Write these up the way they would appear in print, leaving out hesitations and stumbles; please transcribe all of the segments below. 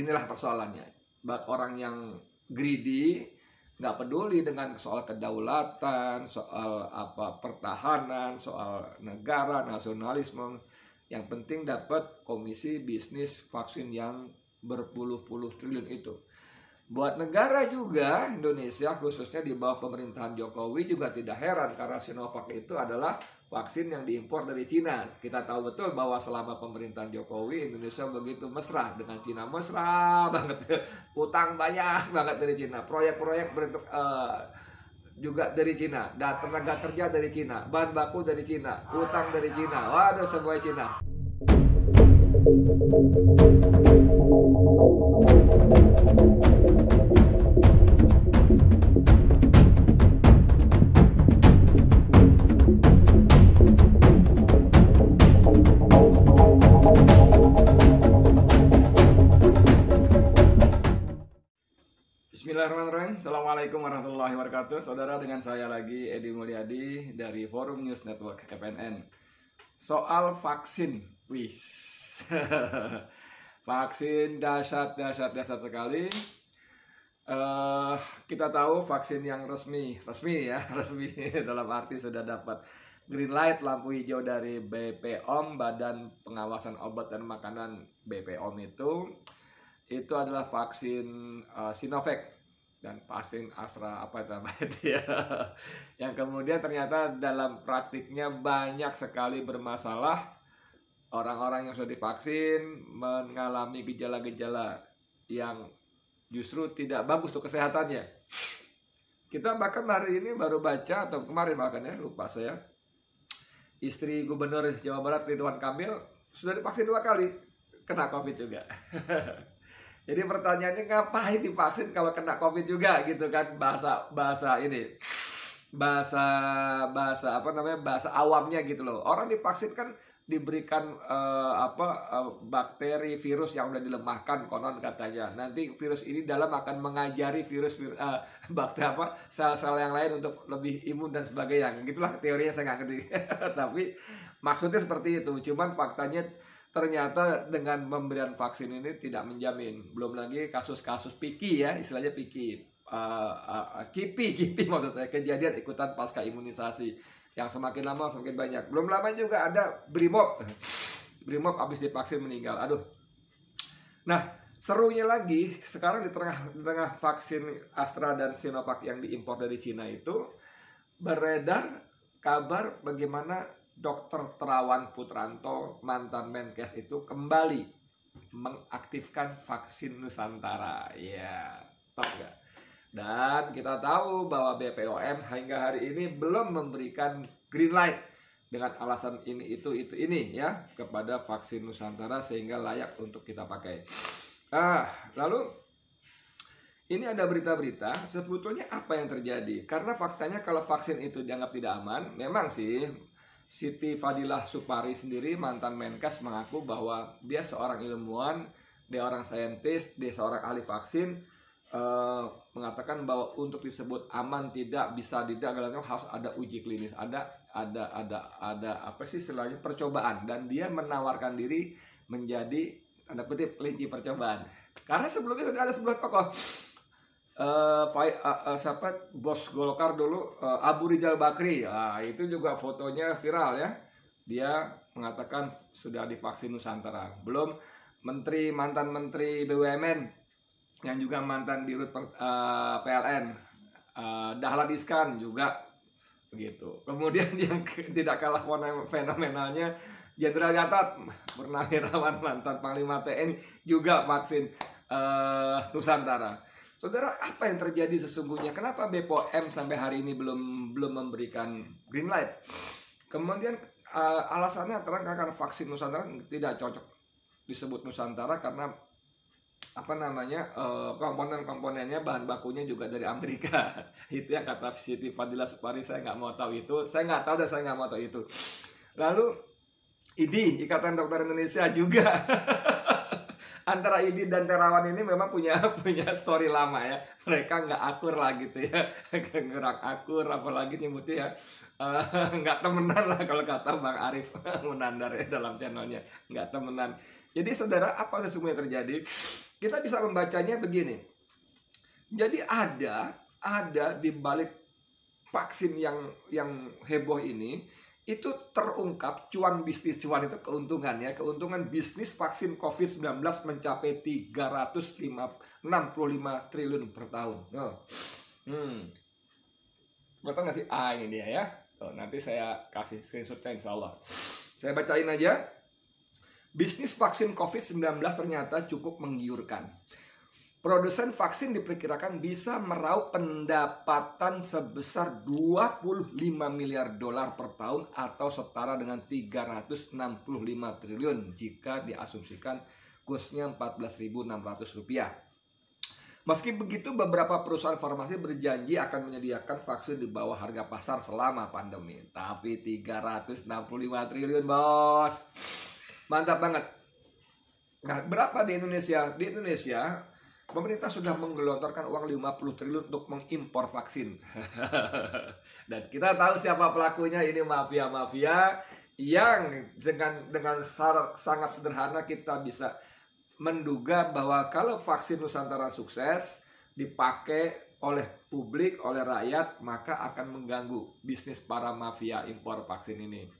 Inilah persoalannya. Orang yang greedy, nggak peduli dengan soal kedaulatan, soal pertahanan, soal negara, nasionalisme. Yang penting dapat komisi bisnis vaksin yang berpuluh-puluh triliun itu. Buat negara juga, Indonesia khususnya di bawah pemerintahan Jokowi juga tidak heran karena Sinovac itu adalah vaksin yang diimpor dari Cina. Kita tahu betul bahwa selama pemerintahan Jokowi, Indonesia begitu mesra dengan Cina, mesra banget, utang banyak banget dari Cina, proyek-proyek bentuk juga dari Cina, dan tenaga kerja dari Cina, bahan baku dari Cina, utang dari Cina, waduh semua Cina. Bismillahirrahmanirrahim. Assalamualaikum warahmatullahi wabarakatuh. Saudara, dengan saya lagi Edi Mulyadi dari Forum News Network FNN. Soal vaksin, wis. Vaksin dahsyat sekali. Kita tahu vaksin yang resmi dalam arti sudah dapat green light, lampu hijau dari BPOM, Badan Pengawasan Obat dan Makanan BPOM itu adalah vaksin Sinovac dan vaksin Astra yang kemudian ternyata dalam praktiknya banyak sekali bermasalah. Orang-orang yang sudah divaksin mengalami gejala-gejala yang justru tidak bagus untuk kesehatannya. Kita bahkan hari ini baru baca, atau kemarin bahkan lupa saya, istri Gubernur Jawa Barat Ridwan Kamil sudah divaksin 2 kali, kena COVID juga. Jadi pertanyaannya, ngapain divaksin kalau kena COVID juga gitu kan, bahasa awamnya gitu loh. Orang divaksin kan diberikan bakteri, virus yang udah dilemahkan konon katanya. Nanti virus ini dalam akan mengajari sel-sel yang lain untuk lebih imun dan sebagainya. Gitulah teorinya, saya nggak ngerti. Tapi maksudnya seperti itu. Cuman faktanya ternyata dengan pemberian vaksin ini tidak menjamin. Belum lagi kasus-kasus picky ya, istilahnya picky. Kipi maksud saya, kejadian ikutan pasca imunisasi yang semakin lama semakin banyak. Belum lama juga ada Brimob habis divaksin meninggal. Aduh. Nah, serunya lagi sekarang di tengah vaksin Astra dan Sinovac yang diimpor dari Cina itu beredar kabar bagaimana Dr. Terawan Putranto, mantan Menkes itu kembali mengaktifkan vaksin Nusantara. Ya, top gak? Dan kita tahu bahwa BPOM hingga hari ini belum memberikan green light dengan alasan ini ya kepada vaksin Nusantara sehingga layak untuk kita pakai. Lalu ini ada berita-berita sebetulnya apa yang terjadi? Karena faktanya kalau vaksin itu dianggap tidak aman, memang sih Siti Fadilah Supari sendiri, mantan Menkes, mengaku bahwa dia seorang ilmuwan, dia orang saintis, dia seorang ahli vaksin. Mengatakan bahwa untuk disebut aman tidak harus ada uji klinis, ada istilahnya percobaan, dan dia menawarkan diri menjadi tanda kutip kelinci percobaan. Karena sebelumnya sudah ada sebuah tokoh bos Golkar dulu, Abu Rizal Bakri, itu juga fotonya viral ya. Dia mengatakan sudah divaksin Nusantara. Belum mantan menteri BUMN yang juga mantan dirut PLN, Dahlan Iskan juga begitu. Kemudian yang tidak kalah fenomenalnya, Jenderal Gatot Purnawirawan, mantan Panglima TNI, juga vaksin Nusantara. Saudara, apa yang terjadi sesungguhnya? Kenapa BPOM sampai hari ini belum memberikan green light? Kemudian alasannya karena vaksin Nusantara tidak cocok disebut Nusantara karena komponen-komponennya, bahan bakunya juga dari Amerika. Itu yang kata Siti Fadilah Supari. Saya nggak mau tahu itu. Saya nggak mau tahu itu. Lalu IDI, Ikatan Dokter Indonesia juga Antara Idi dan Terawan ini memang punya story lama ya. Mereka nggak akur lah gitu ya. Gerak akur, apalagi nyebutnya ya. Nggak temenan lah kalau kata Bang Arif Munandar ya dalam channelnya. Nggak temenan. Jadi saudara, apa sesungguhnya terjadi? Kita bisa membacanya begini. Jadi ada di balik vaksin yang heboh ini, itu terungkap cuan bisnis, cuan itu keuntungan ya, keuntungan bisnis vaksin COVID-19 mencapai 365 triliun per tahun. Betul nggak sih? Ini dia ya. Nanti saya kasih screenshotnya insya Allah. Saya bacain aja. Bisnis vaksin COVID-19 ternyata cukup menggiurkan. Produsen vaksin diperkirakan bisa meraup pendapatan sebesar 25 miliar dolar per tahun atau setara dengan 365 triliun jika diasumsikan kursnya Rp14.600. Meski begitu, beberapa perusahaan farmasi berjanji akan menyediakan vaksin di bawah harga pasar selama pandemi. Tapi 365 triliun, bos. Mantap banget. Nah, berapa di Indonesia? Di Indonesia pemerintah sudah menggelontorkan uang 50 triliun untuk mengimpor vaksin. Dan kita tahu siapa pelakunya, ini mafia-mafia yang dengan sangat sederhana kita bisa menduga bahwa kalau vaksin Nusantara sukses dipakai oleh publik, oleh rakyat, maka akan mengganggu bisnis para mafia impor vaksin ini.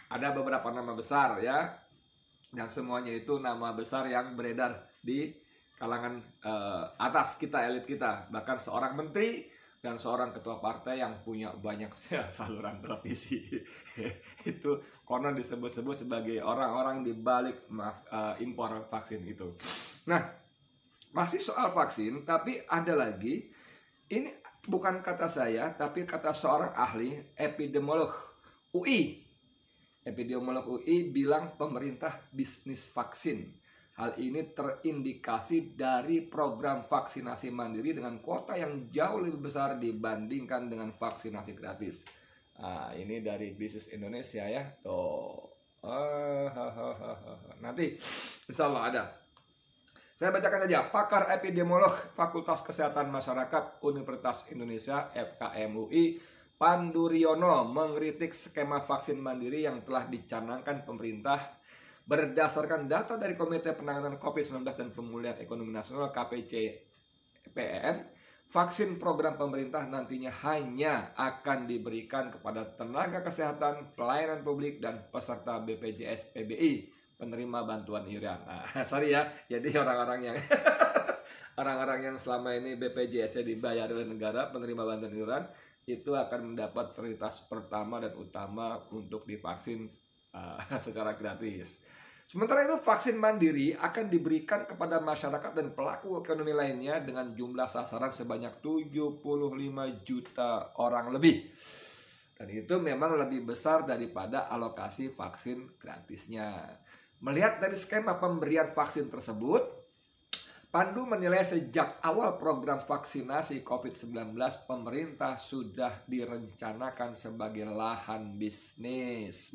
Ada beberapa nama besar ya, dan semuanya itu nama besar yang beredar di kalangan atas kita, elit kita. Bahkan seorang menteri dan seorang ketua partai yang punya banyak saluran televisi. Itu konon disebut-sebut sebagai orang-orang di balik impor vaksin itu. Nah, masih soal vaksin, tapi ada lagi. Ini bukan kata saya, tapi kata seorang ahli epidemiolog UI. Epidemiolog UI bilang pemerintah bisnis vaksin. Hal ini terindikasi dari program vaksinasi mandiri dengan kuota yang jauh lebih besar dibandingkan dengan vaksinasi gratis. Ini dari Bisnis Indonesia ya. Nanti insya Allah ada. Saya bacakan saja. Pakar epidemiolog Fakultas Kesehatan Masyarakat Universitas Indonesia FKMUI Pandu Riono mengkritik skema vaksin mandiri yang telah dicanangkan pemerintah. Berdasarkan data dari Komite Penanganan COVID-19 dan Pemulihan Ekonomi Nasional KPCPN, vaksin program pemerintah nantinya hanya akan diberikan kepada tenaga kesehatan, pelayanan publik, dan peserta BPJS PBI, penerima bantuan iuran. Sorry ya, jadi orang-orang yang orang-orang yang selama ini BPJS-nya dibayar oleh negara, penerima bantuan iuran, itu akan mendapat prioritas pertama dan utama untuk divaksin secara gratis. Sementara itu vaksin mandiri akan diberikan kepada masyarakat dan pelaku ekonomi lainnya dengan jumlah sasaran sebanyak 75 juta orang lebih. Dan itu memang lebih besar daripada alokasi vaksin gratisnya. Melihat dari skema pemberian vaksin tersebut, Pandu menilai sejak awal program vaksinasi COVID-19 pemerintah sudah direncanakan sebagai lahan bisnis.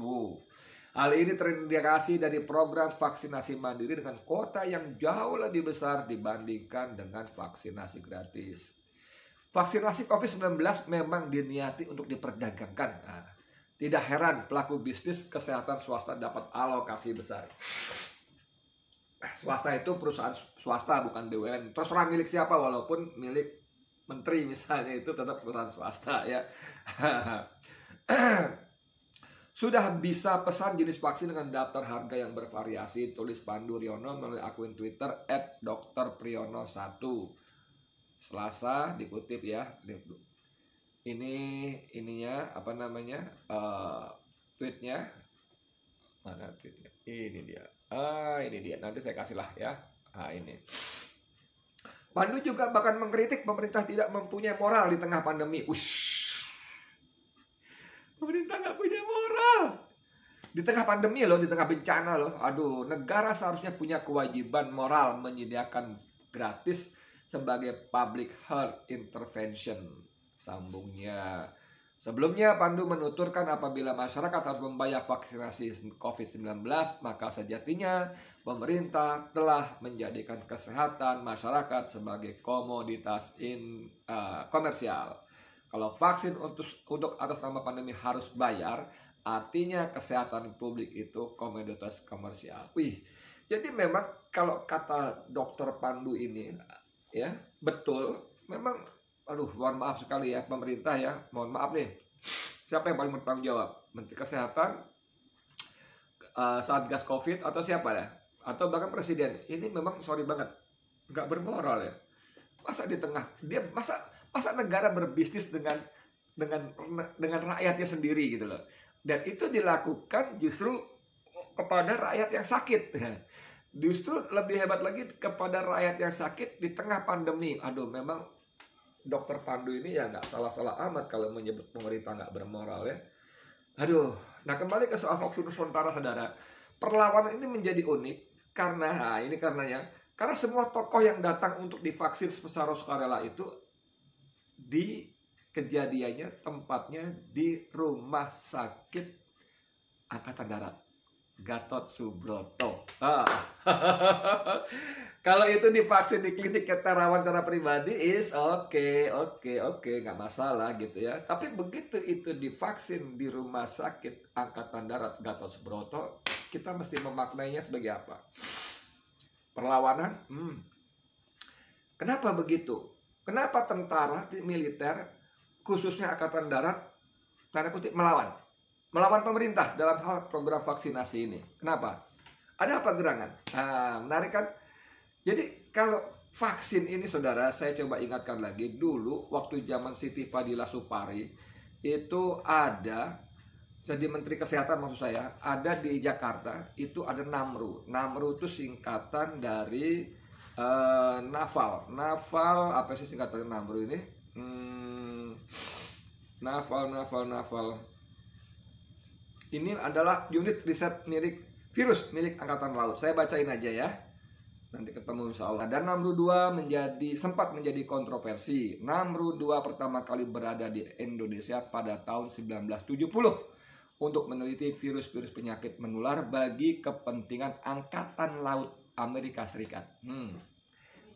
Hal ini terindikasi dari program vaksinasi mandiri dengan kuota yang jauh lebih besar dibandingkan dengan vaksinasi gratis. Vaksinasi COVID-19 memang diniati untuk diperdagangkan. Tidak heran pelaku bisnis kesehatan swasta dapat alokasi besar. Swasta itu perusahaan swasta, bukan BUMN. Terserah milik siapa, walaupun milik menteri misalnya, itu tetap perusahaan swasta ya. Sudah bisa pesan jenis vaksin dengan daftar harga yang bervariasi, tulis Pandu Riono melalui akun Twitter @drpriyono1. Selasa dikutip ya. Ininya apa namanya? Tweetnya. Mana tweetnya? Ini dia. Ini dia. Nanti saya kasih lah ya. Ini. Pandu juga bahkan mengkritik pemerintah tidak mempunyai moral di tengah pandemi. Pemerintah nggak punya moral di tengah pandemi loh, di tengah bencana loh. Aduh, negara seharusnya punya kewajiban moral menyediakan gratis sebagai public health intervention. Sambungnya Sebelumnya, Pandu menuturkan apabila masyarakat harus membayar vaksinasi COVID-19, maka sejatinya pemerintah telah menjadikan kesehatan masyarakat sebagai komoditas komersial. Kalau vaksin untuk atas nama pandemi harus bayar, artinya kesehatan publik itu komoditas komersial. Jadi memang kalau kata Dokter Pandu ini, ya betul, memang. Aduh, mohon maaf sekali ya pemerintah ya, mohon maaf nih. Siapa yang paling bertanggung jawab? Menteri Kesehatan, Satgas Covid, atau siapa ya? Atau bahkan Presiden? Ini memang sorry banget, nggak bermoral ya. Masa di tengah dia masa negara berbisnis dengan rakyatnya sendiri gitu loh. Dan itu dilakukan justru kepada rakyat yang sakit. Justru lebih hebat lagi kepada rakyat yang sakit di tengah pandemi. Aduh, memang Dokter Pandu ini ya nggak salah-salah amat kalau menyebut pemerintah nggak bermoral ya. Aduh, nah kembali ke soal vaksin Nusantara, saudara. Perlawanan ini menjadi unik karena, ini karenanya, karena semua tokoh yang datang untuk divaksin secara sukarela itu di kejadiannya tempatnya di Rumah Sakit Angkatan Darat Gatot Subroto. Kalau itu divaksin di klinik keterawan secara pribadi is oke, nggak masalah gitu ya. Tapi begitu itu divaksin di Rumah Sakit Angkatan Darat Gatot Subroto, kita mesti memaknainya sebagai apa? Perlawanan? Kenapa begitu? Kenapa tentara militer, khususnya Angkatan Darat, tanda kutip melawan pemerintah dalam hal program vaksinasi ini? Kenapa? Ada apa gerangan? Nah, menarik kan? Jadi kalau vaksin ini, saudara, saya coba ingatkan lagi dulu waktu zaman Siti Fadila Supari itu ada, jadi Menteri Kesehatan maksud saya, ada di Jakarta itu ada NAMRU. NAMRU itu singkatan dari Naval, apa sih singkatan NAMRU ini? Naval. Ini adalah unit riset virus milik Angkatan Laut. Saya bacain aja ya. Nanti ketemu insya Allah. Dan NAMRU 2 sempat menjadi kontroversi. NAMRU 2 pertama kali berada di Indonesia pada tahun 1970 untuk meneliti virus-virus penyakit menular bagi kepentingan Angkatan Laut Amerika Serikat.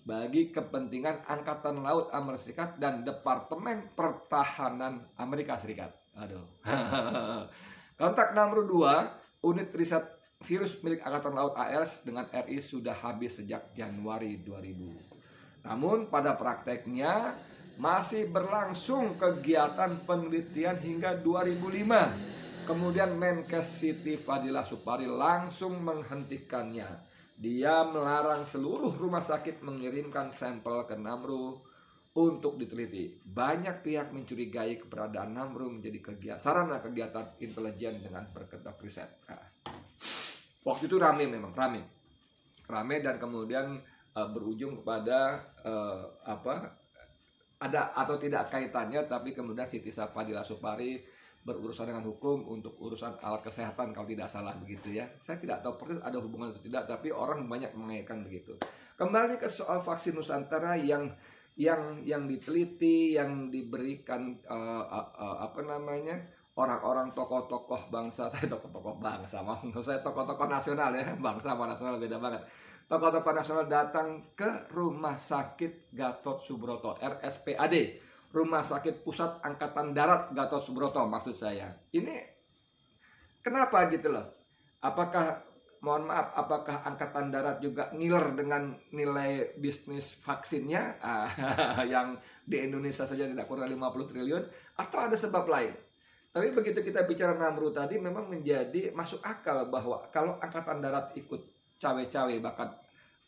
Bagi kepentingan Angkatan Laut Amerika Serikat dan Departemen Pertahanan Amerika Serikat. Aduh. Kontak NAMRU 2, unit riset virus milik Angkatan Laut AS dengan RI sudah habis sejak Januari 2000. Namun pada prakteknya masih berlangsung kegiatan penelitian hingga 2005. Kemudian Menkes Siti Fadila Supari langsung menghentikannya. Dia melarang seluruh rumah sakit mengirimkan sampel ke NAMRU untuk diteliti. Banyak pihak mencurigai keberadaan NAMRU menjadi sarana kegiatan intelijen dengan berkedok riset. Waktu itu memang rame dan kemudian berujung kepada ada atau tidak kaitannya, tapi kemudian Siti Fadila Supari berurusan dengan hukum untuk urusan alat kesehatan kalau tidak salah begitu ya. Saya tidak tahu persis ada hubungan atau tidak, tapi orang banyak mengaitkan begitu. Kembali ke soal vaksin Nusantara yang diteliti, yang diberikan orang-orang tokoh-tokoh bangsa, maksud saya tokoh-tokoh nasional ya, bangsa sama nasional beda banget. Tokoh-tokoh nasional datang ke Rumah Sakit Gatot Subroto, RSPAD, Rumah Sakit Pusat Angkatan Darat Gatot Subroto maksud saya. Ini kenapa gitu loh? Apakah Angkatan Darat juga ngiler dengan nilai bisnis vaksinnya yang di Indonesia saja tidak kurang 50 triliun, atau ada sebab lain? Tapi begitu kita bicara NAMRU tadi, memang menjadi masuk akal bahwa kalau Angkatan Darat ikut cawe-cawe, bahkan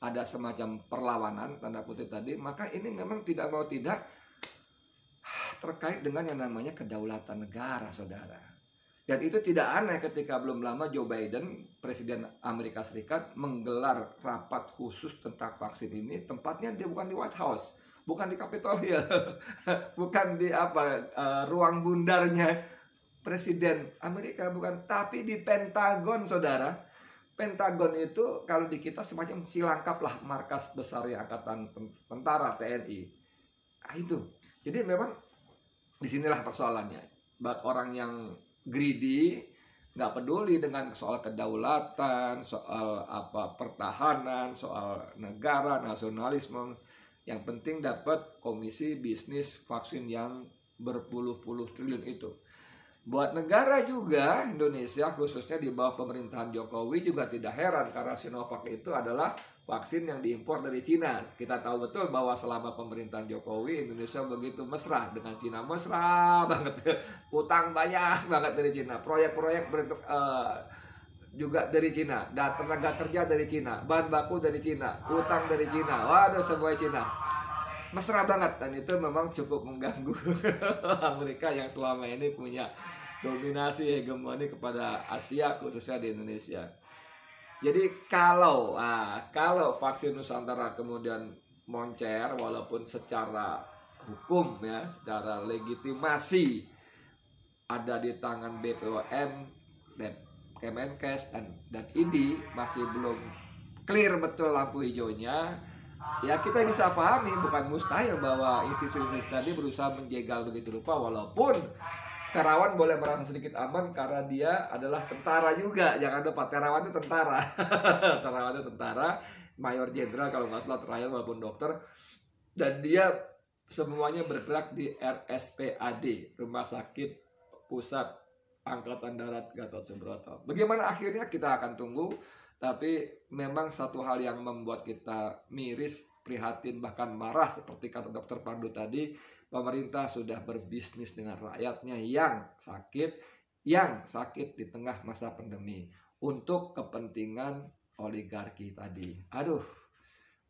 ada semacam perlawanan tanda kutip tadi, maka ini memang tidak mau tidak terkait dengan yang namanya kedaulatan negara, saudara. Dan itu tidak aneh ketika belum lama Joe Biden, Presiden Amerika Serikat, menggelar rapat khusus tentang vaksin ini. Tempatnya dia bukan di White House, bukan di Capitol Hill, bukan di ruang bundarnya Presiden Amerika, bukan, tapi di Pentagon, saudara. Pentagon itu kalau di kita semacam silangkap lah, markas besarnya Angkatan Tentara TNI. Itu. Jadi memang disinilah persoalannya. orang yang greedy, nggak peduli dengan soal kedaulatan, soal pertahanan, soal negara, nasionalisme. Yang penting dapat komisi bisnis vaksin yang berpuluh-puluh triliun itu. Buat negara juga, Indonesia khususnya di bawah pemerintahan Jokowi juga tidak heran karena Sinovac itu adalah vaksin yang diimpor dari Cina. Kita tahu betul bahwa selama pemerintahan Jokowi, Indonesia begitu mesra dengan Cina, mesra banget, utang banyak banget dari Cina, proyek-proyek bentuk juga dari Cina, dan tenaga kerja dari Cina, bahan baku dari Cina, utang dari Cina, waduh semua Cina, mesra banget. Dan itu memang cukup mengganggu Amerika yang selama ini punya dominasi hegemoni kepada Asia khususnya di Indonesia. Jadi kalau vaksin Nusantara kemudian moncer, walaupun secara hukum ya, secara legitimasi ada di tangan BPOM, Kemenkes dan ID masih belum clear betul lampu hijaunya, ya kita bisa pahami bukan mustahil bahwa institusi tadi berusaha menjegal begitu rupa, walaupun Terawan boleh merasa sedikit aman karena dia adalah tentara juga. Jangan lupa Terawan itu tentara. Terawan itu tentara, mayor jenderal kalau nggak salah terakhir walaupun dokter, dan dia semuanya bergerak di RSPAD, Rumah Sakit Pusat Angkatan Darat Gatot Subroto. Bagaimana akhirnya kita akan tunggu, tapi memang satu hal yang membuat kita miris, prihatin, bahkan marah seperti kata Dokter Pandu tadi, pemerintah sudah berbisnis dengan rakyatnya yang sakit di tengah masa pandemi untuk kepentingan oligarki tadi. Aduh,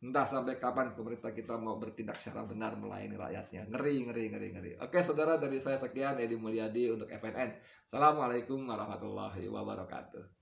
entah sampai kapan pemerintah kita mau bertindak secara benar melayani rakyatnya. Ngeri. Oke saudara, dari saya sekian, Edi Mulyadi untuk FNN. Assalamualaikum warahmatullahi wabarakatuh.